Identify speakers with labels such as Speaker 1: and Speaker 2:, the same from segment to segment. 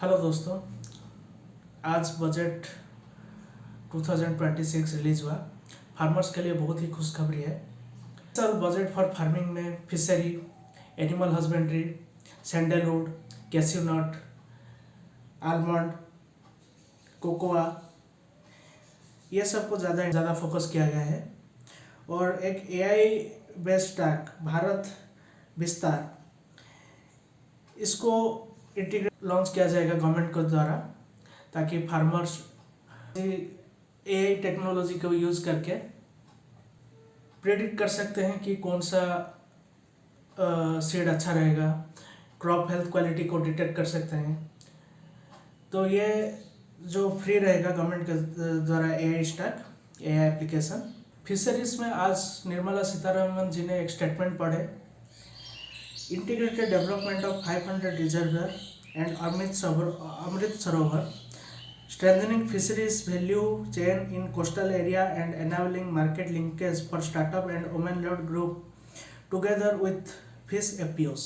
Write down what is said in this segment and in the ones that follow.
Speaker 1: Hello दोस्तों, आज budget 2026 release हुआ। फार्मर्स के लिए बहुत ही खुशखबरी है। सर बजट फॉर फार्मिंग में fishery, animal husbandry, sandalwood, cashew nut, almond, cocoa, ये सब को ज़्यादा फोकस किया गया है। और एक एआई बेस्ड स्टैक भारत विस्तार, इसको इंटीग्रेट लॉन्च किया जाएगा गवर्नमेंट के द्वारा, ताकि फार्मर्स एआई टेक्नोलॉजी को यूज़ करके प्रेडिक्ट कर सकते हैं कि कौन सा सीड अच्छा रहेगा, क्रॉप हेल्थ क्वालिटी को डिटेक्ट कर सकते हैं। तो ये जो फ्री रहेगा गवर्नमेंट के द्वारा AI stack, AI application. Fisheries में आज निर्मला सीतारमण जी ने एक स्टेटमेंट पढ़े, integrated development of 500 reservoir and Amrit Sarovar, strengthening fisheries value chain in coastal area and enabling market linkage for startup and women-led group together with fish FPOs।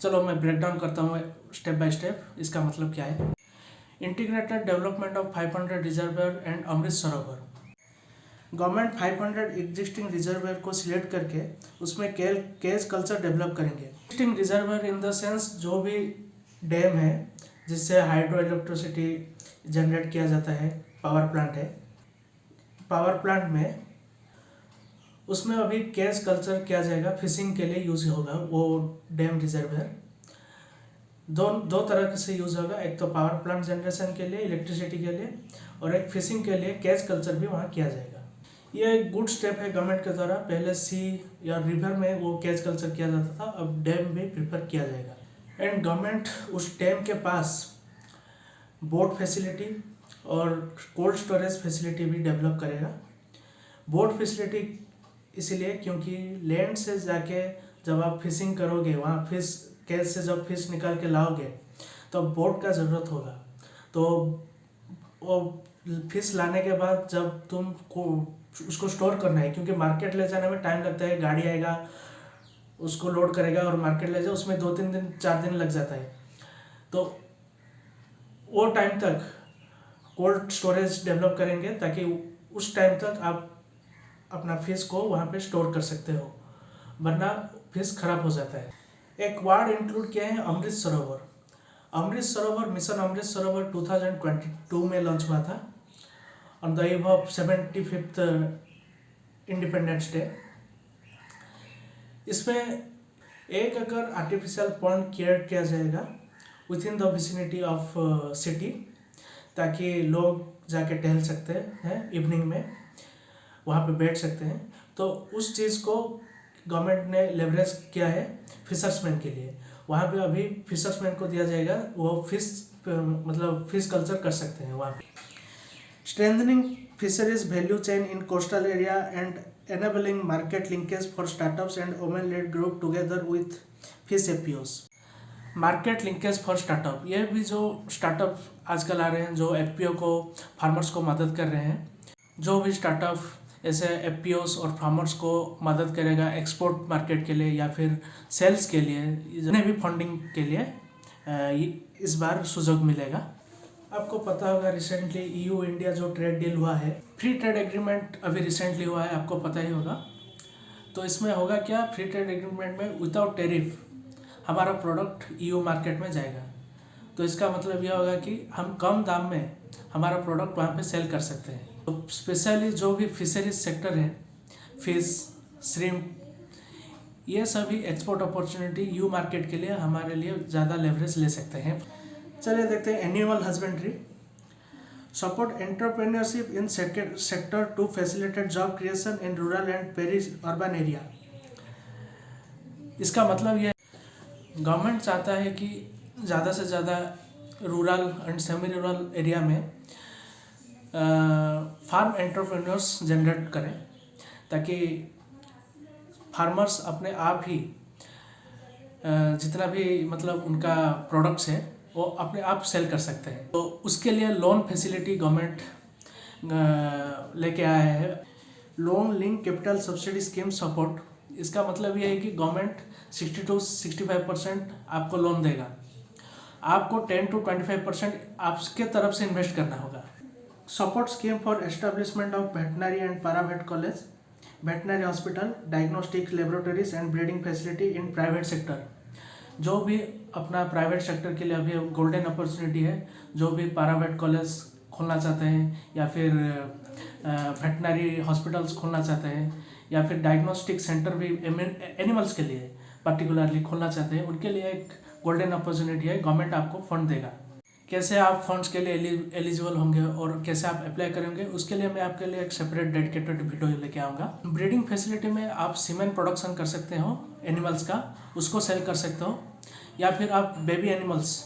Speaker 1: चलो मैं break down करता हूँ step by step, इसका मतलब क्या है। Integrated development of 500 reservoir and Amrit Sarovar, government 500 existing reservoir को select करके उसमें केज कल्चर डेवलप करेंगे। Existing reservoir in the sense जो भी डैम है जिससे हाइड्रो इलेक्ट्रिसिटी जनरेट किया जाता है, पावर प्लांट है, पावर प्लांट में उसमें अभी केज कल्चर किया जाएगा, फिशिंग के लिए यूज़ होगा। वो डैम रिजर्वर दो तरह से यूज़ होगा, एक तो पावर प्लांट जनरेशन के लिए, इलेक्ट्रिसिटी के लिए, और एक फिशिंग के लिए केज कल्चर भी वहाँ किया जाएगा। ये एक गुड स्टेप है गवर्नमेंट के द्वारा। पहले सी या रिवर में वो केज कल्चर किया जाता था, अब डैम भी प्रिफर किया जाएगा। एंड गवर्नमेंट उस डैम के पास बोट फैसिलिटी और कोल्ड स्टोरेज फैसिलिटी भी डेवलप करेगा। बोट फैसिलिटी इसलिए क्योंकि लैंड से जाके जब आप फिशिंग करोगे, वहाँ फिश केज से जब फिश निकाल के लाओगे तो बोट का ज़रूरत होगा। तो वो फिश लाने के बाद जब तुमको उसको स्टोर करना है, क्योंकि मार्केट ले जाने में टाइम लगता है, गाड़ी आएगा उसको लोड करेगा और मार्केट ले जाए, उसमें 2-3 दिन 4 दिन लग जाता है। तो वो टाइम तक कोल्ड स्टोरेज डेवलप करेंगे ताकि उस टाइम तक आप अपना फिश को वहाँ पे स्टोर कर सकते हो, वरना फिश खराब हो जाता है। एक वार्ड इंक्लूड किया है अमृत सरोवर। अमृत सरोवर मिशन अमृत सरोवर 2022 में लॉन्च हुआ था on the eve of 75th independence day. इसमें 1 एकड़ आर्टिफिशियल पॉन्ड क्रिएट किया जाएगा with in the vicinity of city, ताकि लोग जाके टहल सकते हैं, इवनिंग में वहाँ पे बैठ सकते हैं। तो उस चीज़ को गवर्नमेंट ने लेवरेज किया है फिशर्समैन के लिए। वहाँ पे अभी फिशर्समैन को दिया जाएगा, वो फिश कल्चर कर सकते हैं वहाँ पे। Strengthening fisheries value chain in coastal area and enabling market linkage for startups and women-led group together with fish FPOs। Market linkage for startup, ये भी जो स्टार्टअप आजकल आ रहे हैं जो एफपीओ को फार्मर्स को मदद कर रहे हैं। जो भी स्टार्टअप ऐसे एफपीओस और फार्मर्स को मदद करेगा एक्सपोर्ट मार्केट के लिए या फिर सेल्स के लिए, जिन्हें भी फंडिंग के लिए इस बार सुझाव मिलेगा। आपको पता होगा रिसेंटली ईयू इंडिया जो ट्रेड डील हुआ है, फ्री ट्रेड एग्रीमेंट अभी रिसेंटली हुआ है, आपको पता ही होगा। तो इसमें होगा क्या, फ्री ट्रेड एग्रीमेंट में विदाउट टैरिफ हमारा प्रोडक्ट ईयू मार्केट में जाएगा। तो इसका मतलब यह होगा कि हम कम दाम में हमारा प्रोडक्ट वहाँ पे सेल कर सकते हैं। तो स्पेशली जो भी फिशरीज सेक्टर है, फिश, श्रिम्प, ये सभी एक्सपोर्ट अपॉर्चुनिटी ईयू मार्केट के लिए हमारे लिए ज़्यादा लेवरेज ले सकते हैं। चलिए देखते हैं animal husbandry. Support entrepreneurship in sector to facilitate job creation in rural and peri urban area. इसका मतलब यह गवर्नमेंट चाहता है कि ज़्यादा से ज़्यादा rural and semi rural area में फार्म एंटरप्रेन्योर्स जनरेट करें, ताकि फार्मर्स अपने आप ही जितना भी मतलब उनका प्रोडक्ट्स है वो अपने आप सेल कर सकते हैं। तो उसके लिए लोन फैसिलिटी गवर्नमेंट लेके आया है, loan link capital subsidy scheme support. इसका मतलब ये है कि गवर्नमेंट 60 to 65% आपको लोन देगा। आपको 10 to 25% आपके तरफ से इन्वेस्ट करना होगा। Support scheme for establishment of veterinary and paravet college, veterinary hospital, diagnostic laboratories and breeding facility in private sector. जो भी अपना प्राइवेट सेक्टर के लिए अभी गोल्डन अपॉर्चुनिटी है, जो भी पैरावेट कॉलेज खोलना चाहते हैं या फिर वेटनरी हॉस्पिटल्स खोलना चाहते हैं या फिर डायग्नोस्टिक सेंटर भी एनिमल्स के लिए पर्टिकुलरली खोलना चाहते हैं, उनके लिए एक गोल्डन अपॉर्चुनिटी है। गवर्नमेंट आपको फंड देगा। कैसे आप फंड्स के लिए एलिजिबल होंगे और कैसे आप अप्लाई करेंगे, उसके लिए मैं आपके लिए एक सेपरेट डेडिकेटेड वीडियो लेके आऊँगा। ब्रीडिंग फैसिलिटी में आप सीमेन प्रोडक्शन कर सकते हो एनिमल्स का, उसको सेल कर सकते हो, या फिर आप बेबी एनिमल्स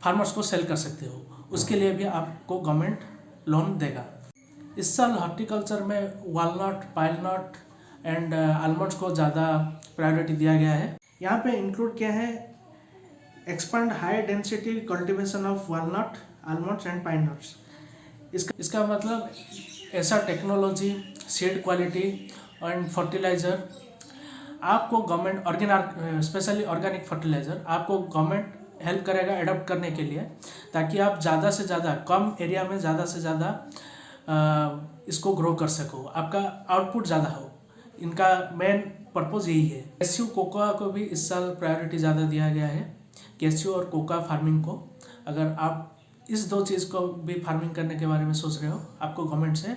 Speaker 1: फार्मर्स को सेल कर सकते हो, उसके लिए भी आपको गवर्नमेंट लोन देगा। इस साल हॉर्टिकल्चर में वालनट, पाइलनट एंड आलमंड्स को ज़्यादा प्रायोरिटी दिया गया है। यहाँ पे इंक्लूड किया है expand high density cultivation of walnut, almonds and pine nuts. इसका मतलब ऐसा technology, seed quality and fertiliser आपको गवर्नमेंट स्पेशली ऑर्गेनिक फर्टिलाइज़र आपको गवर्नमेंट हेल्प करेगा एडॉप्ट करने के लिए, ताकि आप ज़्यादा से ज़्यादा कम एरिया में ज़्यादा से ज़्यादा इसको ग्रो कर सको, आपका आउटपुट ज़्यादा हो। इनका मेन पर्पज़ यही है। कैस्यू कोकोआ को भी इस साल प्रायोरिटी ज़्यादा दिया गया है। कैस्यू और कोका फार्मिंग को, अगर आप इस दो चीज़ को भी फार्मिंग करने के बारे में सोच रहे हो, आपको गवर्नमेंट से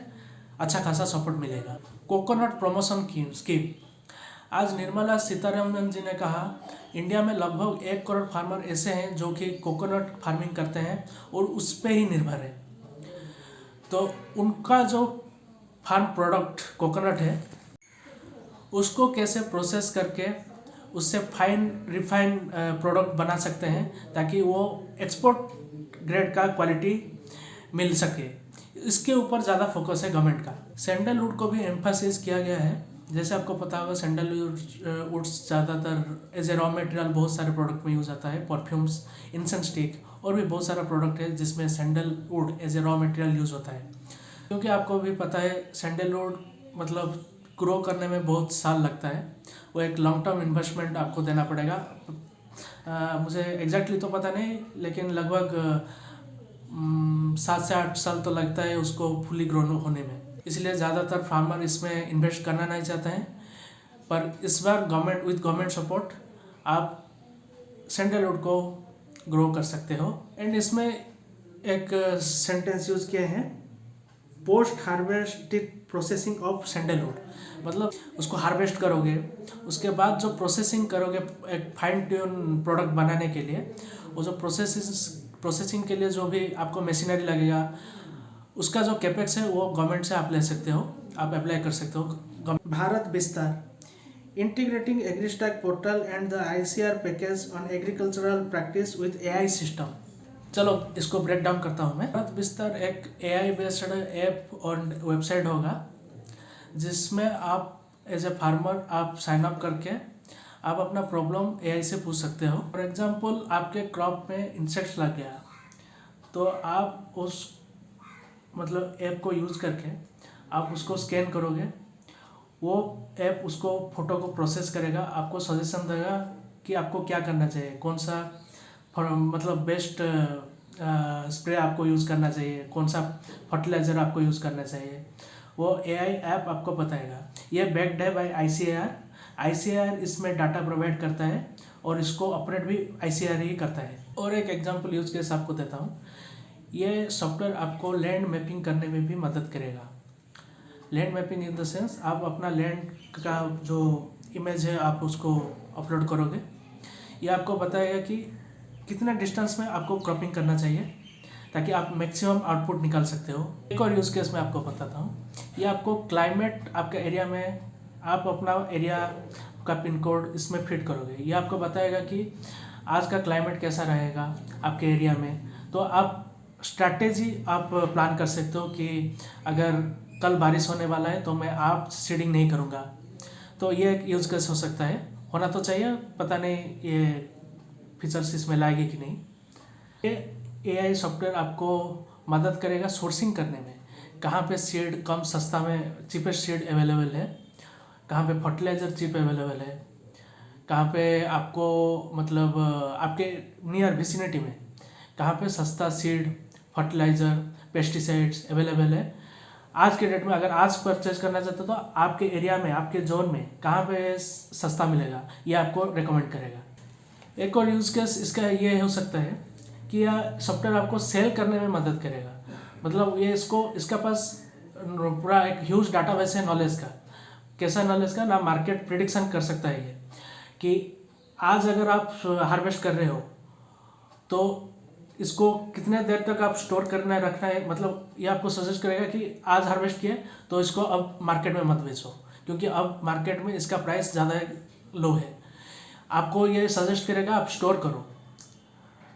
Speaker 1: अच्छा खासा सपोर्ट मिलेगा। कोकोनट प्रमोशन स्कीम, आज निर्मला सीतारमन जी ने कहा इंडिया में लगभग 1 करोड़ फार्मर ऐसे हैं जो कि कोकोनट फार्मिंग करते हैं और उस पर ही निर्भर है। तो उनका जो फार्म प्रोडक्ट कोकोनट है, उसको कैसे प्रोसेस करके उससे फाइन रिफाइन प्रोडक्ट बना सकते हैं, ताकि वो एक्सपोर्ट ग्रेड का क्वालिटी मिल सके। इसके ऊपर ज़्यादा फोकस है गवर्नमेंट का। सैंडलवुड को भी एम्फासिस किया गया है। जैसे आपको पता होगा सैंडलवुड ज़्यादातर एज ए रॉ मटेरियल बहुत सारे प्रोडक्ट में यूज़ आता है, परफ्यूम्स, इंसेंस स्टिक और भी बहुत सारा प्रोडक्ट है जिसमें sandalwood as a raw material use होता है। क्योंकि आपको भी पता है सैंडलवुड मतलब ग्रो करने में बहुत साल लगता है, वो एक लॉन्ग टर्म इन्वेस्टमेंट आपको देना पड़ेगा। मुझे एग्जैक्टली तो पता नहीं, लेकिन लगभग 7 से 8 साल तो लगता है उसको फुली ग्रो होने में। इसलिए ज़्यादातर फार्मर इसमें इन्वेस्ट करना नहीं चाहते हैं। पर इस बार विद गवर्नमेंट सपोर्ट आप सैंडलवुड को ग्रो कर सकते हो। एंड इसमें एक सेंटेंस यूज़ किए हैं, post harvesting processing of sandalwood, मतलब उसको हार्वेस्ट करोगे, उसके बाद जो प्रोसेसिंग करोगे एक फाइन ट्यून प्रोडक्ट बनाने के लिए, वो जो प्रोसेसिंग के लिए जो भी आपको मशीनरी लगेगा, उसका जो कैपेक्स है वो गवर्नमेंट से आप ले सकते हो, आप अप्लाई कर सकते हो। भारत विस्तार, integrating AgriStack portal and the ICR package on agricultural practice with AI system. चलो इसको ब्रेक डाउन करता हूँ मैं। भारत विस्तार एक AI बेस्ड ऐप और वेबसाइट होगा, जिसमें आप एज ए फार्मर आप साइन अप करके आप अपना प्रॉब्लम AI से पूछ सकते हो। फॉर एग्जांपल आपके क्रॉप में इंसेक्ट्स लग गया, तो आप उस मतलब ऐप को यूज़ करके आप उसको स्कैन करोगे, वो ऐप उसको फ़ोटो को प्रोसेस करेगा, आपको सजेशन देगा कि आपको क्या करना चाहिए, कौन सा मतलब बेस्ट स्प्रे आपको यूज़ करना चाहिए, कौन सा फर्टिलाइज़र आपको यूज़ करना चाहिए, वो AI ऐप आपको बताएगा। ये बैक्ड है बाय ICAR इसमें डाटा प्रोवाइड करता है और इसको ऑपरेट भी ICAR ही करता है। और एक एग्जांपल यूज़ केस आपको देता हूँ, ये सॉफ्टवेयर आपको लैंड मैपिंग करने में भी मदद करेगा। Land mapping in the sense, आप अपना लैंड का जो इमेज है आप उसको अपलोड करोगे, ये आपको बताएगा कि कितना डिस्टेंस में आपको क्रॉपिंग करना चाहिए, ताकि आप मैक्सिमम आउटपुट निकाल सकते हो। एक और यूज़ केस मैं आपको बताता हूँ, ये आपको क्लाइमेट आपके एरिया में, आप अपना एरिया का पिन कोड इसमें फिट करोगे, ये आपको बताएगा कि आज का क्लाइमेट कैसा रहेगा आपके एरिया में। तो आप स्ट्रैटेजी आप प्लान कर सकते हो कि अगर कल बारिश होने वाला है तो मैं आप सीडिंग नहीं करूँगा। तो ये एक यूज़ केस हो सकता है, होना तो चाहिए, पता नहीं ये फीचर्स इसमें लाएगी कि नहीं। ये AI सॉफ्टवेयर आपको मदद करेगा सोर्सिंग करने में, कहाँ पे सीड कम सस्ता में चीपेस्ट सीड अवेलेबल है, कहाँ पे फर्टिलाइज़र चीप अवेलेबल है, कहाँ पे आपको मतलब आपके नियर विसिनिटी में कहाँ पे सस्ता सीड, फर्टिलाइज़र, पेस्टिसाइड्स अवेलेबल है। आज के डेट में अगर आज परचेज करना चाहते हो तो आपके एरिया में, आपके जोन में कहाँ पे सस्ता मिलेगा, ये आपको रिकमेंड करेगा। एक और यूज़ केस इसका ये हो सकता है कि यह सॉफ्टवेयर आपको सेल करने में मदद करेगा। मतलब ये इसका पास पूरा एक ह्यूज डाटाबेस है नॉलेज का। कैसा नॉलेज का ना, मार्केट प्रिडिक्शन कर सकता है ये कि आज अगर आप हार्वेस्ट कर रहे हो तो इसको कितने देर तक आप स्टोर करना है, रखना है। मतलब ये आपको सजेस्ट करेगा कि आज हार्वेस्ट किए तो इसको अब मार्केट में मत बेचो, क्योंकि अब मार्केट में इसका प्राइस ज़्यादा लो है। आपको ये सजेस्ट करेगा आप स्टोर करो,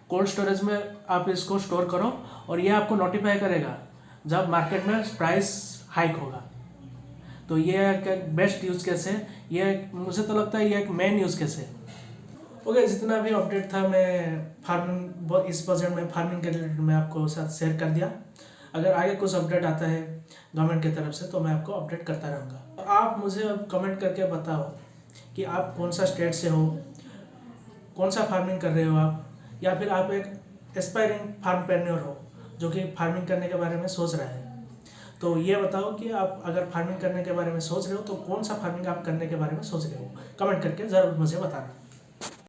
Speaker 1: कोल्ड स्टोरेज में आप इसको स्टोर करो, और ये आपको नोटिफाई करेगा जब मार्केट में प्राइस हाइक होगा। तो ये एक बेस्ट यूज़ केस है। ये मुझे तो लगता है ये एक मेन यूज़ केस है। ओके, जितना भी अपडेट था मैं फार्मिंग, इस बजट में फार्मिंग के रिलेटेड मैं आपको साथ शेयर कर दिया। अगर आगे कुछ अपडेट आता है गवर्नमेंट की तरफ से तो मैं आपको अपडेट करता रहूँगा। आप मुझे अब कमेंट करके बताओ कि आप कौन सा स्टेट से हो, कौन सा फार्मिंग कर रहे हो आप, या फिर आप एक एस्पायरिंग फार्मप्रेन्योर हो जो कि फार्मिंग करने के बारे में सोच रहा है। तो ये बताओ कि आप अगर फार्मिंग करने के बारे में सोच रहे हो तो कौन सा फार्मिंग आप करने के बारे में सोच रहे हो, कमेंट करके ज़रूर मुझे बताना।